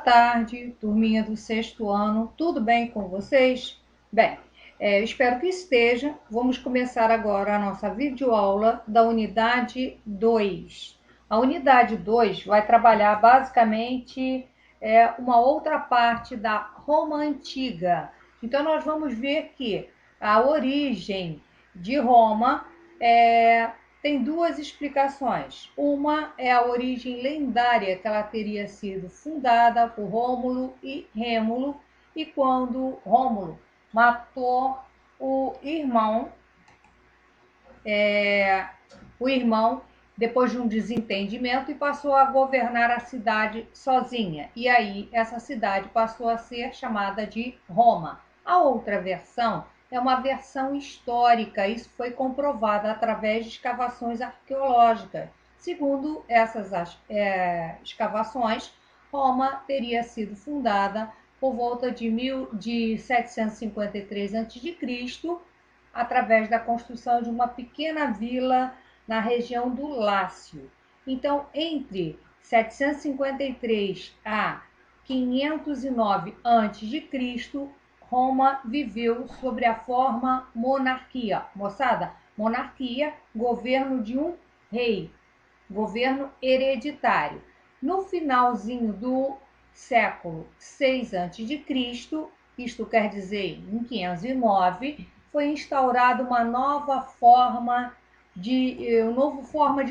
tarde, turminha do sexto ano, tudo bem com vocês? Bem, espero que esteja. Vamos começar agora a nossa videoaula da unidade 2. A unidade 2 vai trabalhar basicamente uma outra parte da Roma Antiga. Então, nós vamos ver que a origem de Roma tem duas explicações. Uma é a origem lendária, que ela teria sido fundada por Rômulo e Rêmulo, e quando Rômulo matou o irmão, depois de um desentendimento, e passou a governar a cidade sozinha. E aí essa cidade passou a ser chamada de Roma. A outra versão é uma versão histórica, isso foi comprovado através de escavações arqueológicas. Segundo essas escavações, Roma teria sido fundada por volta de 753 a.C., através da construção de uma pequena vila na região do Lácio. Então, entre 753 a 509 a.C., Roma viveu sobre a forma monarquia. Moçada, monarquia, governo de um rei, governo hereditário. No finalzinho do século 6 a.C., isto quer dizer em 509, foi instaurada uma nova forma de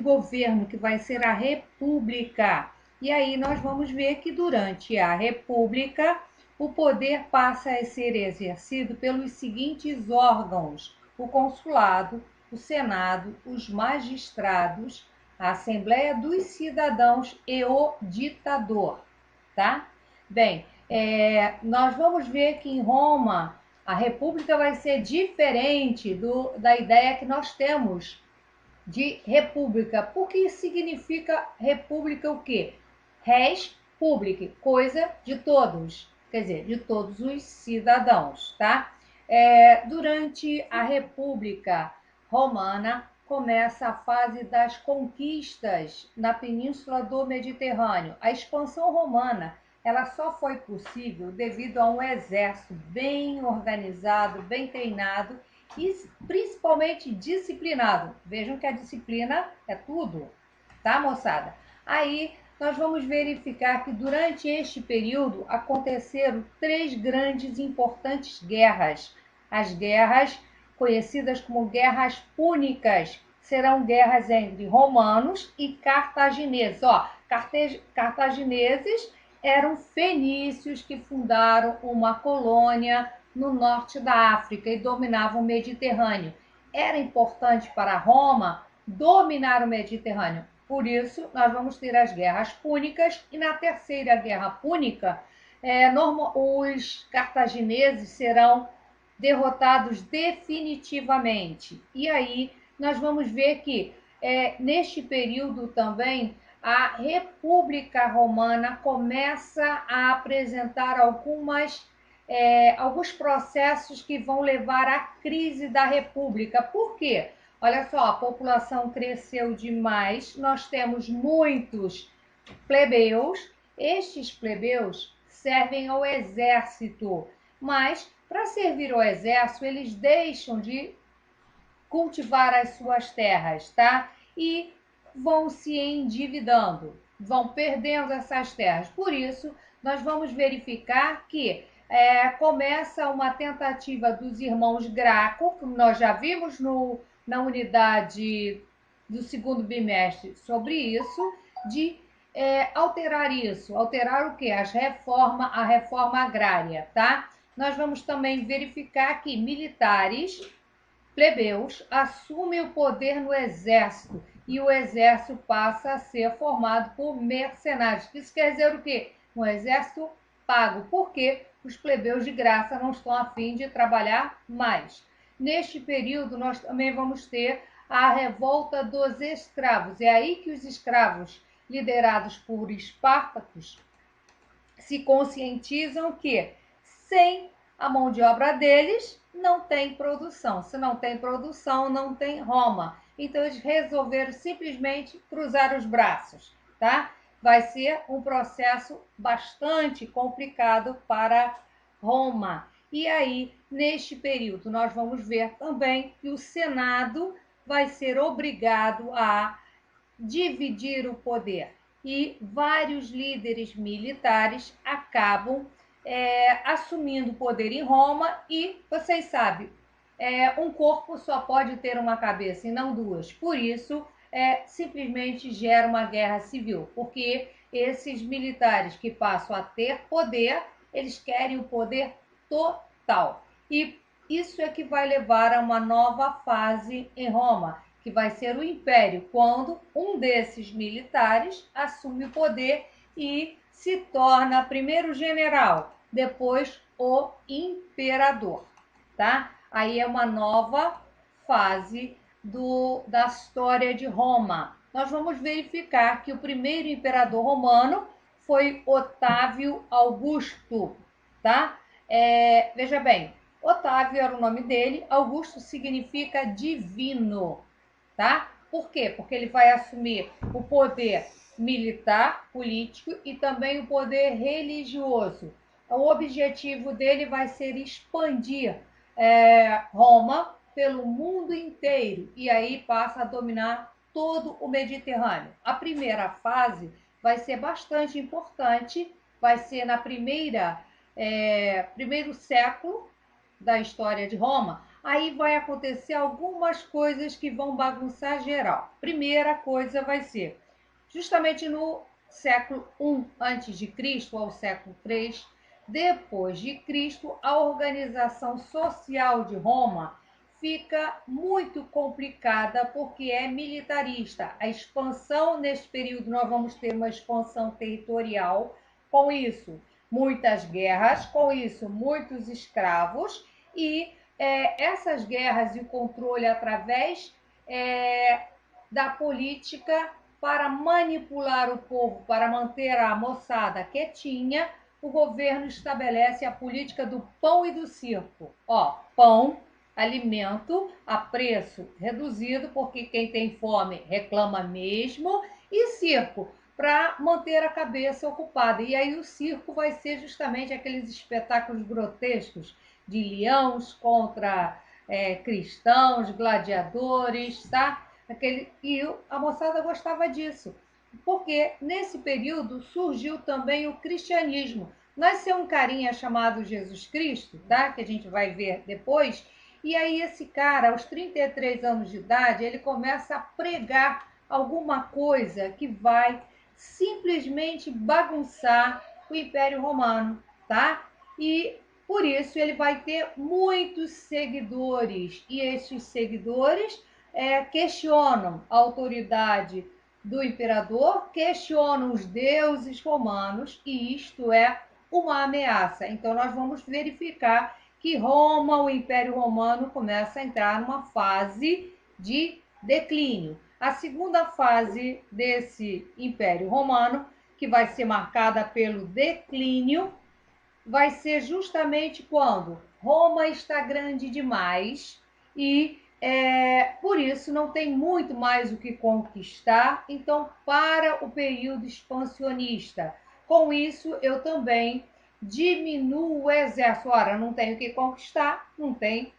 governo, que vai ser a República. E aí nós vamos ver que durante a República o poder passa a ser exercido pelos seguintes órgãos: o consulado, o senado, os magistrados, a Assembleia dos Cidadãos e o ditador, tá? Bem, nós vamos ver que em Roma a república vai ser diferente da ideia que nós temos de república. Porque significa república o quê? Res public, coisa de todos, quer dizer, de todos os cidadãos, tá? Durante a República Romana começa a fase das conquistas na Península do Mediterrâneo. A expansão romana ela só foi possível devido a um exército bem organizado, bem treinado e principalmente disciplinado. Vejam que a disciplina é tudo, tá, moçada? Aí nós vamos verificar que durante este período aconteceram 3 grandes e importantes guerras. As guerras conhecidas como guerras púnicas serão guerras entre romanos e cartagineses. Cartagineses eram fenícios que fundaram uma colônia no norte da África e dominavam o Mediterrâneo. Era importante para Roma dominar o Mediterrâneo. Por isso, nós vamos ter as guerras púnicas, e na terceira guerra púnica, os cartagineses serão derrotados definitivamente. E aí nós vamos ver que neste período também a República Romana começa a apresentar alguns processos que vão levar à crise da República. Por quê? Olha só, a população cresceu demais, nós temos muitos plebeus. Estes plebeus servem ao exército, mas para servir ao exército eles deixam de cultivar as suas terras, tá? E vão se endividando, vão perdendo essas terras. Por isso, nós vamos verificar que começa uma tentativa dos irmãos Graco, como nós já vimos na unidade do segundo bimestre sobre isso, de alterar isso. Alterar o quê? A reforma agrária, tá? Nós vamos também verificar que militares plebeus assumem o poder no exército, e o exército passa a ser formado por mercenários. Isso quer dizer o quê? Um exército pago, porque os plebeus de graça não estão a fim de trabalhar mais. Neste período, nós também vamos ter a revolta dos escravos. É aí que os escravos, liderados por Espartacus, se conscientizam que sem a mão de obra deles não tem produção. Se não tem produção, não tem Roma. Então eles resolveram simplesmente cruzar os braços, tá? vai ser um processo bastante complicado para Roma. E aí, neste período, nós vamos ver também que o Senado vai ser obrigado a dividir o poder e vários líderes militares acabam assumindo o poder em Roma e, vocês sabem, um corpo só pode ter uma cabeça e não duas. Por isso, simplesmente gera uma guerra civil, porque esses militares que passam a ter poder, eles querem o poder total. E isso é que vai levar a uma nova fase em Roma, que vai ser o Império, quando um desses militares assume o poder e se torna primeiro general, depois o imperador, tá? Aí é uma nova fase da história de Roma. Nós vamos verificar que o primeiro imperador romano foi Otávio Augusto, tá? Veja bem, Otávio era o nome dele, Augusto significa divino, tá? Por quê? Porque ele vai assumir o poder militar, político e também o poder religioso. O objetivo dele vai ser expandir Roma pelo mundo inteiro e aí passa a dominar todo o Mediterrâneo. A primeira fase vai ser bastante importante, vai ser na primeiro século da história de Roma. Aí vai acontecer algumas coisas que vão bagunçar geral. Primeira coisa vai ser justamente no século I a.C. ao século III depois de Cristo, a organização social de Roma fica muito complicada porque é militarista. A expansão, nesse período, nós vamos ter uma expansão territorial, com isso, muitas guerras, com isso, muitos escravos, e essas guerras e o controle através da política para manipular o povo, para manter a moçada quietinha, o governo estabelece a política do pão e do circo. Pão, alimento a preço reduzido, porque quem tem fome reclama mesmo, e circo, para manter a cabeça ocupada. E aí o circo vai ser justamente aqueles espetáculos grotescos de leões contra cristãos, gladiadores, tá? E a moçada gostava disso, porque nesse período surgiu também o cristianismo. Nasceu um carinha chamado Jesus Cristo, tá? Que a gente vai ver depois, e aí esse cara, aos 33 anos de idade, ele começa a pregar alguma coisa que vai simplesmente bagunçar o Império Romano, tá? E por isso ele vai ter muitos seguidores, e esses seguidores questionam a autoridade do imperador, questionam os deuses romanos, e isto é uma ameaça. Então nós vamos verificar que Roma, o Império Romano, começa a entrar numa fase de declínio. A segunda fase desse Império Romano, que vai ser marcada pelo declínio, vai ser justamente quando Roma está grande demais e por isso não tem muito mais o que conquistar, então para o período expansionista. Com isso, eu também diminuo o exército. Ora, não tenho o que conquistar, não tem.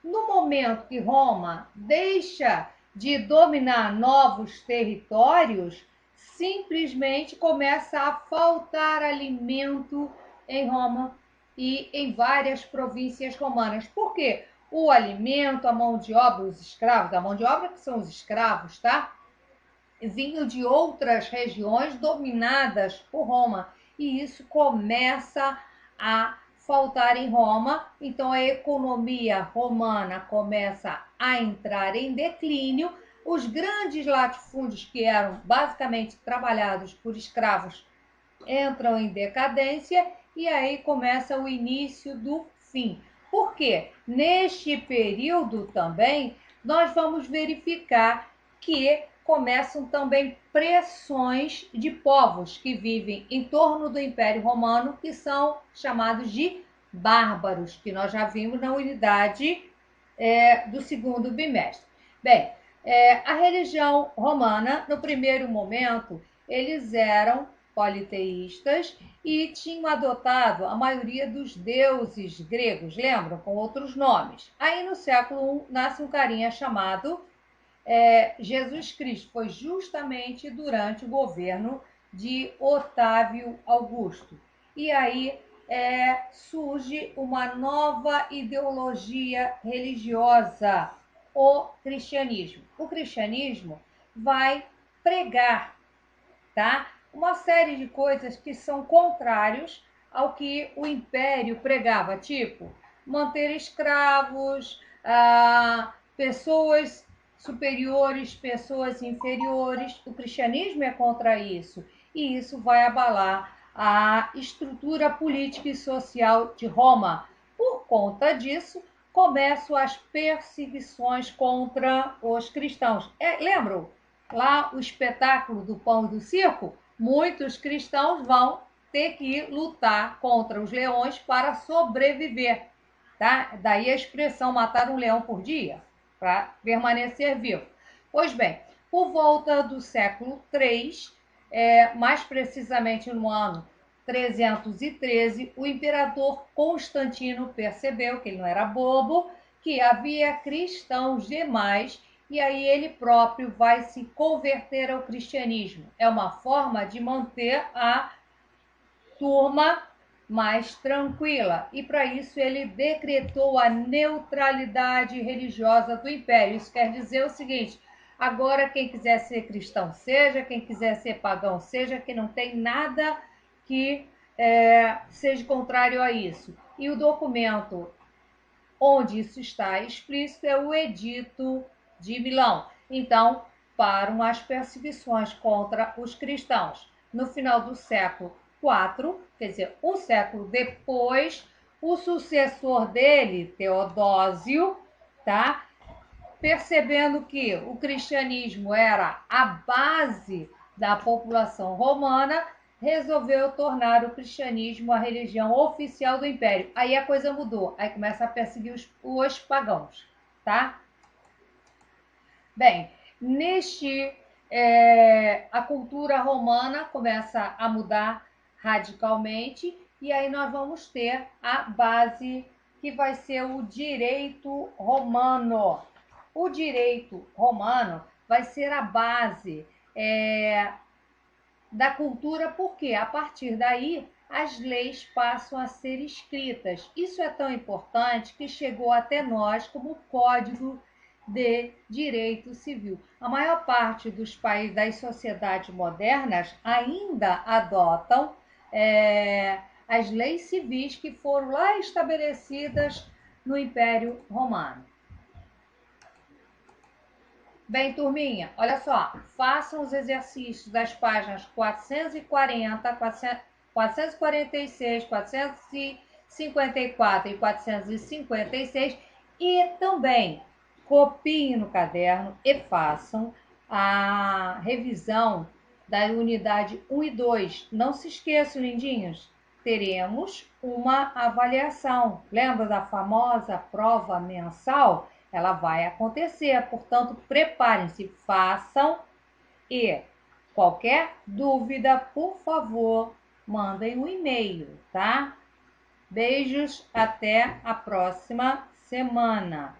No momento que Roma deixa de dominar novos territórios, simplesmente começa a faltar alimento em Roma e em várias províncias romanas. Por quê? O alimento, a mão de obra, os escravos, a mão de obra que são os escravos, tá? Vinham de outras regiões dominadas por Roma. E isso começa a faltar em Roma. Então a economia romana começa a entrar em declínio. Os grandes latifúndios, que eram basicamente trabalhados por escravos, entram em decadência e aí começa o início do fim. Por quê? Neste período também nós vamos verificar que começam também pressões de povos que vivem em torno do Império Romano, que são chamados de bárbaros, que nós já vimos na unidade do segundo bimestre. Bem, a religião romana, no primeiro momento, eles eram politeístas e tinham adotado a maioria dos deuses gregos, lembram? Com outros nomes. Aí no século I nasce um carinha chamado Jesus Cristo. Foi justamente durante o governo de Otávio Augusto. E aí surge uma nova ideologia religiosa, o cristianismo. O cristianismo vai pregar, tá? Uma série de coisas que são contrários ao que o império pregava, tipo manter escravos, pessoas superiores, pessoas inferiores. O cristianismo é contra isso, e isso vai abalar a estrutura política e social de Roma. Por conta disso, começam as perseguições contra os cristãos. Lembram lá o espetáculo do pão e do circo? Muitos cristãos vão ter que lutar contra os leões para sobreviver. Tá? Daí a expressão matar um leão por dia, para permanecer vivo. Pois bem, por volta do século III, mais precisamente no ano 313, o imperador Constantino percebeu, que ele não era bobo, que havia cristãos demais, e aí ele próprio vai se converter ao cristianismo. É uma forma de manter a turma mais tranquila, e para isso ele decretou a neutralidade religiosa do império. Isso quer dizer o seguinte: agora quem quiser ser cristão seja, quem quiser ser pagão seja, que não tem nada que seja contrário a isso. E o documento onde isso está explícito é o Edito de Milão. Então, param as perseguições contra os cristãos. No final do século IV, quer dizer, um século depois, o sucessor dele, Teodósio, tá? Percebendo que o cristianismo era a base da população romana, resolveu tornar o cristianismo a religião oficial do império. Aí a coisa mudou, aí começa a perseguir os pagãos, tá? Bem, a cultura romana começa a mudar radicalmente, e aí nós vamos ter a base que vai ser o direito romano. O direito romano vai ser a base da cultura, porque a partir daí as leis passam a ser escritas. Isso é tão importante que chegou até nós como Código de Direito Civil. A maior parte dos países, das sociedades modernas, ainda adotam as leis civis que foram lá estabelecidas no Império Romano. Bem, turminha, olha só, façam os exercícios das páginas 440, 446, 454 e 456, e também copiem no caderno e façam a revisão da unidade 1 e 2. Não se esqueçam, lindinhos, teremos uma avaliação. Lembra da famosa prova mensal? Ela vai acontecer, portanto, preparem-se, façam, e qualquer dúvida, por favor, mandem um e-mail, tá? Beijos, até a próxima semana.